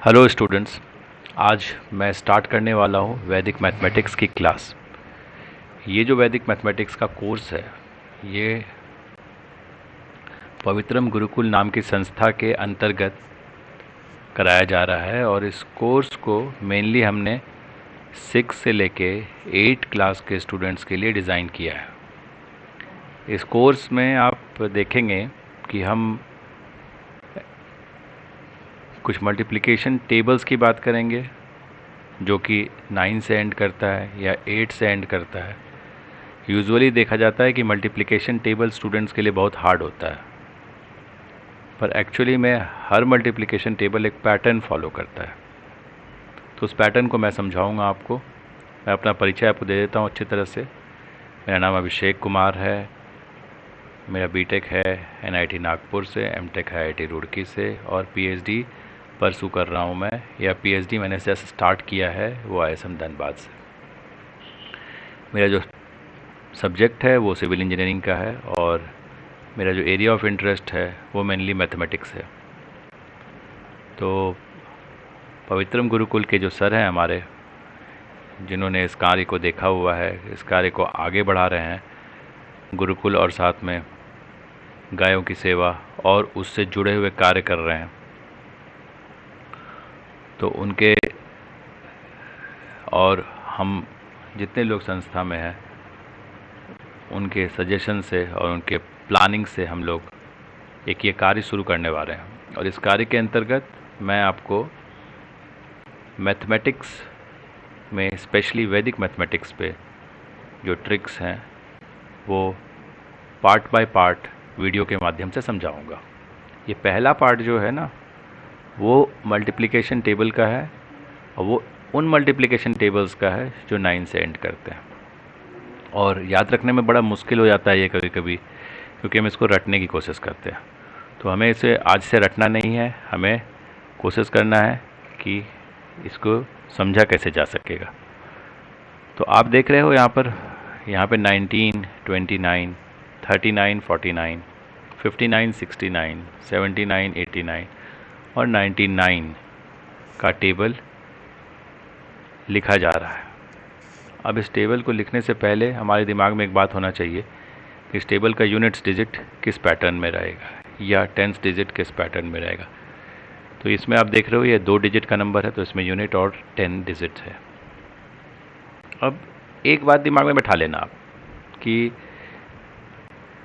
Hello students. आज मैं start करने वाला हूँ वैदिक मैथमेटिक्स की क्लास। ये जो वैदिक मैथमेटिक्स का कोर्स है ये पवित्रम गुरुकुल नाम की संस्था के अंतर्गत कराया जा रहा है और इस कोर्स को मेनली हमने 6 से लेके 8 क्लास के स्टूडेंट्स के लिए डिज़ाइन किया है। इस कोर्स में आप देखेंगे कि हम कुछ मल्टीप्लिकेशन टेबल्स की बात करेंगे जो कि 9 से एंड करता है या 8 से एंड करता है। यूजुअली देखा जाता है कि मल्टीप्लिकेशन टेबल स्टूडेंट्स के लिए बहुत हार्ड होता है, पर एक्चुअली में हर मल्टीप्लिकेशन टेबल एक पैटर्न फॉलो करता है। तो उस पैटर्न को मैं समझाऊंगा आपको। मैं अपना परिचय आपको दे देता हूँ अच्छी तरह से। मेरा नाम अभिषेक कुमार है। मेरा बीटेक है एनआईटी नागपुर से, एमटेक है आईआईटी रुड़की से और पीएचडी परसू कर रहा हूँ मैं, या पीएचडी मैंने जैसे स्टार्ट किया है वो आईएसएम धनबाद से। मेरा जो सब्जेक्ट है वो सिविल इंजीनियरिंग का है और मेरा जो एरिया ऑफ इंटरेस्ट है वो मेनली मैथमेटिक्स है। तो पवित्रम गुरुकुल के जो सर हैं हमारे, जिन्होंने इस कार्य को देखा हुआ है, इस कार्य को आगे बढ़ा रहे हैं, गुरुकुल और साथ में गायों की सेवा और उससे जुड़े हुए कार्य कर रहे हैं, तो उनके और हम जितने लोग संस्था में हैं उनके सजेशन से और उनके प्लानिंग से हम लोग एक ये कार्य शुरू करने वाले हैं। और इस कार्य के अंतर्गत मैं आपको मैथमेटिक्स में, स्पेशली वैदिक मैथमेटिक्स पे जो ट्रिक्स हैं वो पार्ट बाय पार्ट वीडियो के माध्यम से समझाऊंगा। ये पहला पार्ट जो है ना वो मल्टीप्लिकेशन टेबल का है और वो उन मल्टीप्लिकेशन टेबल्स का है जो 9 से एंड करते हैं। और याद रखने में बड़ा मुश्किल हो जाता है ये कभी कभी, क्योंकि हम इसको रटने की कोशिश करते हैं। तो हमें इसे आज से रटना नहीं है, हमें कोशिश करना है कि इसको समझा कैसे जा सकेगा। तो आप देख रहे हो यहाँ पे 19, 29, 39, 49, 59, 69, 79, 89 और 99 का टेबल लिखा जा रहा है। अब इस टेबल को लिखने से पहले हमारे दिमाग में एक बात होना चाहिए कि इस टेबल का यूनिट्स डिजिट किस पैटर्न में रहेगा या टेंस डिजिट किस पैटर्न में रहेगा। तो इसमें आप देख रहे हो ये 2 डिजिट का नंबर है, तो इसमें यूनिट और 10 डिजिट है। अब एक बात दिमाग में बैठा लेना आप कि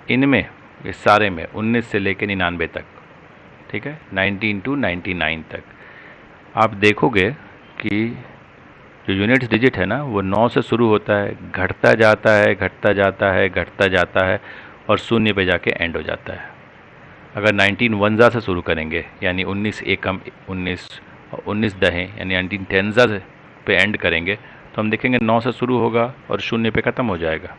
इनमें, इस सारे में 19 से लेकर 99 तक, ठीक है, 19 टू 99 तक आप देखोगे कि जो यूनिट्स डिजिट है ना वो 9 से शुरू होता है, घटता जाता है, घटता जाता है, घटता जाता है और शून्य पे जाके एंड हो जाता है। अगर 19 वनजा से शुरू करेंगे यानी 19 एकम 19 और 19 दहें यानी 19 टेंजा पे एंड करेंगे तो हम देखेंगे 9 से शुरू होगा और शून्य पे ख़त्म हो जाएगा।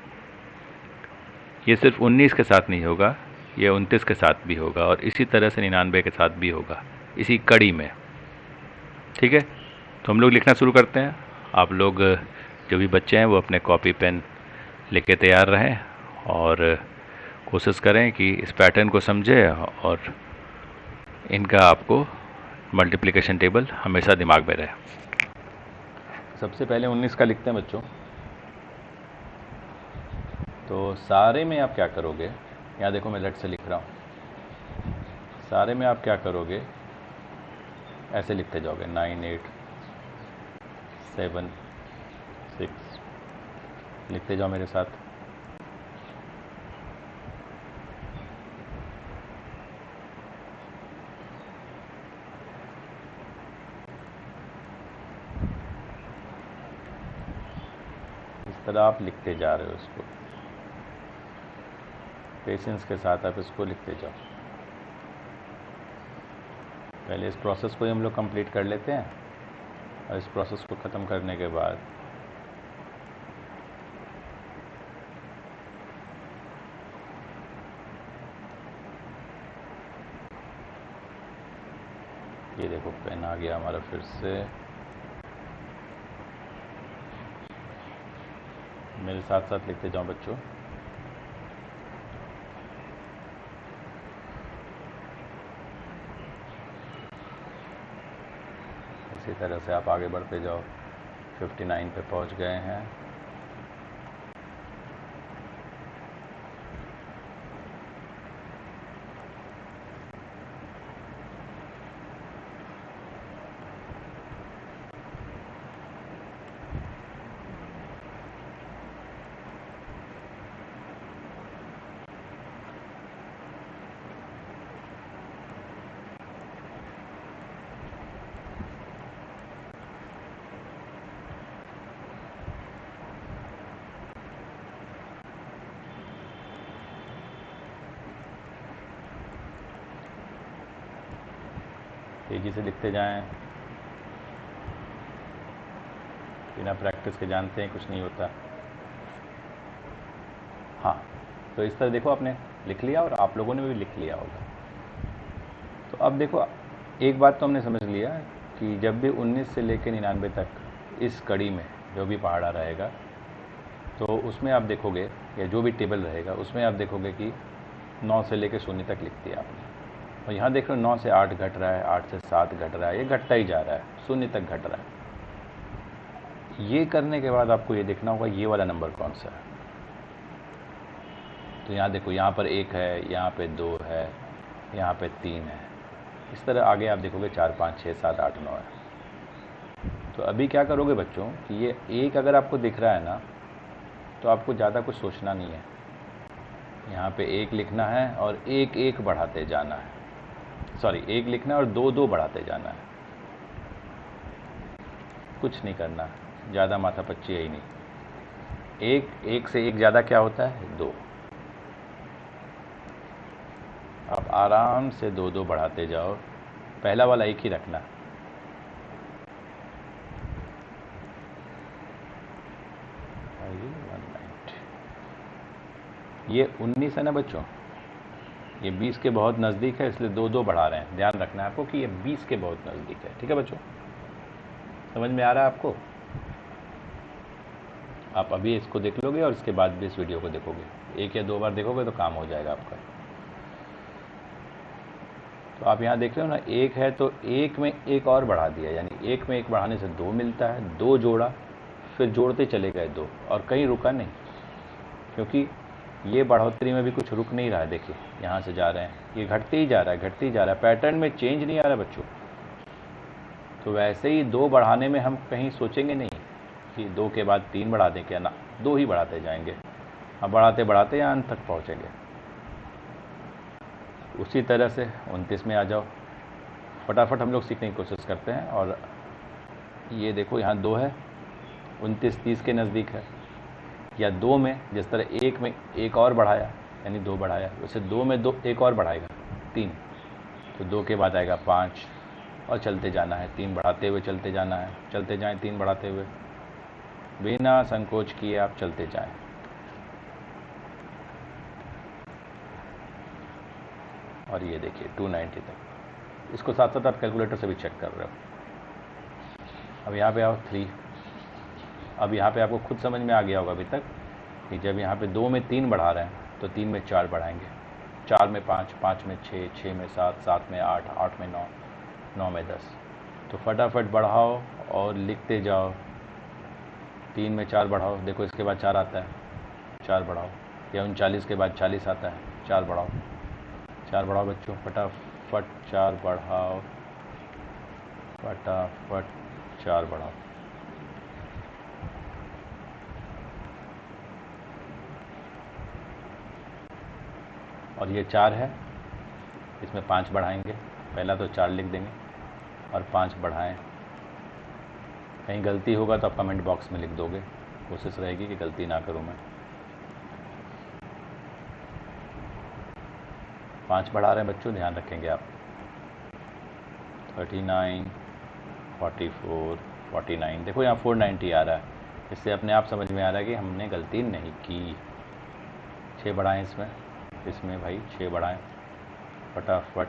ये सिर्फ 19 के साथ नहीं होगा, ये 29 के साथ भी होगा और इसी तरह से 99 के साथ भी होगा, इसी कड़ी में। ठीक है, तो हम लोग लिखना शुरू करते हैं। आप लोग जो भी बच्चे हैं वो अपने कॉपी पेन लेके तैयार रहें और कोशिश करें कि इस पैटर्न को समझें और इनका आपको मल्टीप्लिकेशन टेबल हमेशा दिमाग में रहे। सबसे पहले 19 का लिखते हैं बच्चों। तो सारे में आप क्या करोगे, यहाँ देखो मैं लेट से लिख रहा हूँ। सारे में आप क्या करोगे, ऐसे लिखते जाओगे 9, 8, 7, 6, लिखते जाओ मेरे साथ। इस तरह आप लिखते जा रहे हो इसको, पेशेंस के साथ आप इसको लिखते जाओ। पहले इस प्रोसेस को हम लोग कंप्लीट कर लेते हैं और इस प्रोसेस को ख़त्म करने के बाद ये देखो पेन आ गया हमारा फिर से। मेरे साथ साथ लिखते जाओ बच्चों। इसी तरह से आप आगे बढ़ते जाओ, 59 पे पहुंच गए हैं। तेज़ी से लिखते जाएं, बिना प्रैक्टिस के जानते हैं कुछ नहीं होता। हाँ, तो इस तरह देखो आपने लिख लिया और आप लोगों ने भी लिख लिया होगा। तो अब देखो, एक बात तो हमने समझ लिया कि जब भी 19 से लेकर 99 तक इस कड़ी में जो भी पहाड़ा रहेगा, तो उसमें आप देखोगे, या जो भी टेबल रहेगा उसमें आप देखोगे कि 9 से लेकर 0 तक लिख दिया आपने। और यहाँ देख रहे हो 9 से 8 घट रहा है, 8 से 7 घट रहा है, ये घटता ही जा रहा है, 0 तक घट रहा है। ये करने के बाद आपको ये देखना होगा ये वाला नंबर कौन सा है। तो यहाँ देखो, यहाँ पर 1 है, यहाँ पे 2 है, यहाँ पे 3 है। इस तरह आगे आप देखोगे 4, 5, 6, 7, 8, 9 है। तो अभी क्या करोगे बच्चों कि ये 1 अगर आपको दिख रहा है ना, तो आपको ज़्यादा कुछ सोचना नहीं है। यहाँ पे 1 लिखना है और 1, 1 बढ़ाते जाना है। सॉरी, 1 लिखना है और 2, 2 बढ़ाते जाना है। कुछ नहीं करना, ज़्यादा माथापच्ची है ही नहीं। 1 से 1 ज़्यादा क्या होता है? 2। आप आराम से 2, 2 बढ़ाते जाओ। पहला वाला 1 ही रखना। ये 19 है ना बच्चों, ये 20 के बहुत नज़दीक है, इसलिए 2, 2 बढ़ा रहे हैं। ध्यान रखना है आपको कि ये 20 के बहुत नज़दीक है। ठीक है बच्चों, समझ में आ रहा है आपको? आप अभी इसको देख लोगे और इसके बाद भी इस वीडियो को देखोगे, 1 या 2 बार देखोगे तो काम हो जाएगा आपका। तो आप यहाँ देख रहे हो ना, 1 है तो 1 में 1 और बढ़ा दिया, यानी 1 में 1 बढ़ाने से 2 मिलता है। 2 जोड़ा, फिर जोड़ते चले गए 2, और कहीं रुका नहीं, क्योंकि ये बढ़ोतरी में भी कुछ रुक नहीं रहा है। देखिए यहाँ से जा रहे हैं, ये घटते ही जा रहा है, घटते ही जा रहा है, पैटर्न में चेंज नहीं आ रहा बच्चों। तो वैसे ही 2 बढ़ाने में हम कहीं सोचेंगे नहीं कि 2 के बाद 3 बढ़ा दें, क्या ना, 2 ही बढ़ाते जाएंगे। अब बढ़ाते बढ़ाते यहाँ अंत तक पहुँचेंगे। उसी तरह से 29 में आ जाओ। फटाफट हम लोग सीखने की कोशिश करते हैं। और ये देखो यहाँ 2 है, 29 30 के नज़दीक है। या 2 में जिस तरह 1 में 1 और बढ़ाया, यानी 2 बढ़ाया, वैसे 2 में 2 1 और बढ़ाएगा, 3। तो 2 के बाद आएगा 5, और चलते जाना है, 3 बढ़ाते हुए चलते जाना है। चलते जाएं 3 बढ़ाते हुए, बिना संकोच किए आप चलते जाएं। और ये देखिए 290 तक। इसको साथ साथ आप कैलकुलेटर से भी चेक कर रहे हो। अब यहाँ पे आओ 3। अब यहाँ पे आपको खुद समझ में आ गया होगा अभी तक कि जब यहाँ पे 2 में 3 बढ़ा रहे हैं तो 3 में 4 बढ़ाएंगे, 4 में 5, 5 में 6, 6 में 7, 7 में 8, 8 में 9, 9 में 10। तो फटाफट बढ़ाओ और लिखते जाओ। 3 में 4 बढ़ाओ, देखो इसके बाद 4 आता है, 4 बढ़ाओ। या 39 के बाद 40 आता है, 4 बढ़ाओ। 4 बढ़ाओ बच्चों, फटाफट 4 बढ़ाओ, फटाफट 4 बढ़ाओ। और ये 4 है, इसमें 5 बढ़ाएंगे। पहला तो 4 लिख देंगे और 5 बढ़ाएं। कहीं गलती होगा तो आप कमेंट बॉक्स में लिख दोगे, कोशिश रहेगी कि गलती ना करूं मैं। 5 बढ़ा रहे हैं बच्चों, ध्यान रखेंगे आप। 39, 44, 49। देखो यहाँ 490 आ रहा है, इससे अपने आप समझ में आ रहा है कि हमने गलती नहीं की। 6 बढ़ाएं इसमें, इसमें भाई 6 बढ़ाएं, फटाफट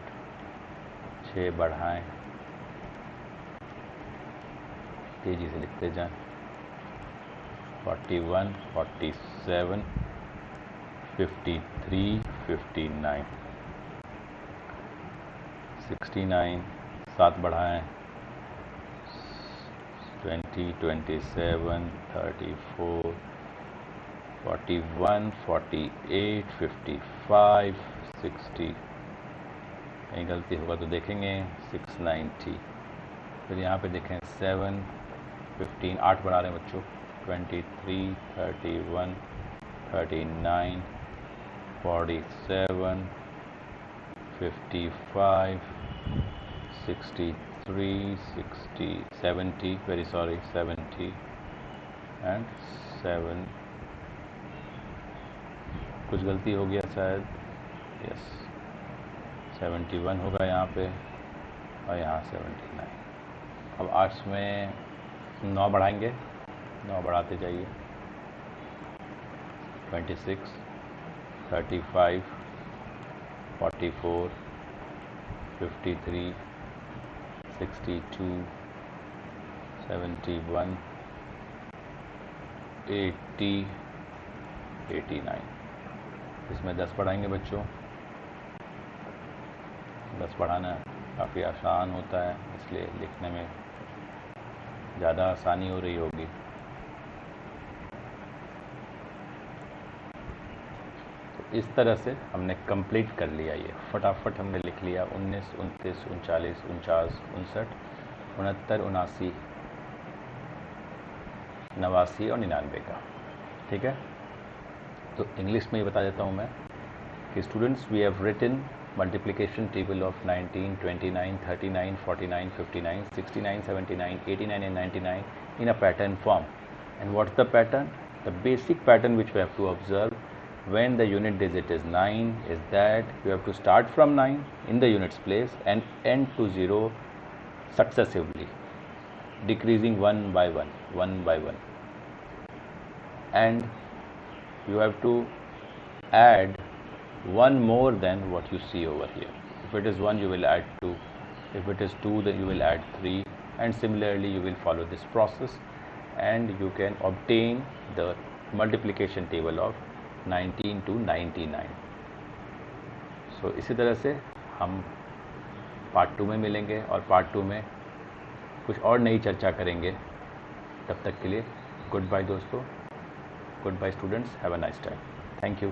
6 बढ़ाएं, तेज़ी से लिखते जाएं। 41, 47, 53, 59, 69, 7 बढ़ाएं, 20, 27, 34, 41, 48, 55, 60, कहीं गलती होगा तो देखेंगे, 690, फिर यहाँ पे देखें 7, 15, 8 बढ़ा रहे हैं बच्चों, 23, 31, 39, 47, 55, 63, 60, 70, very sorry, 70 and 7, कुछ गलती हो गया शायद, यस 71 होगा यहाँ पे और यहाँ 79। अब आर्ट्स में 9 बढ़ाएंगे, 9 बढ़ाते जाइए, 26, 35, 44, 53, 62, 71, 80, 89। इसमें 10 पढ़ाएंगे बच्चों। 10 पढ़ाना काफ़ी आसान होता है, इसलिए लिखने में ज़्यादा आसानी हो रही होगी। तो इस तरह से हमने कंप्लीट कर लिया, ये फटाफट हमने लिख लिया 19, 29, 39, 49, 59, 69, 79, 89 और 99 का। ठीक है, तो इंग्लिश में ही बता देता हूँ मैं कि students we have written multiplication table of 19, 29, 39, 49, 59, 69, 79, 89 and 99 in a pattern form. And what's the pattern? The basic pattern which we have to observe when the unit digit is 9 is that you have to start from 9 in the units place and end to 0 successively, decreasing one by one. And you have to add one more than what you see over here. If it is 1, you will add 2. If it is 2, then you will add 3, and similarly you will follow this process and you can obtain the multiplication table of 19 to 99. So इसी तरह से हम part 2 में मिलेंगे और part 2 में कुछ और नई चर्चा करेंगे। तब तक के लिए गुड बाय दोस्तों, good bye students, have a nice time, thank you.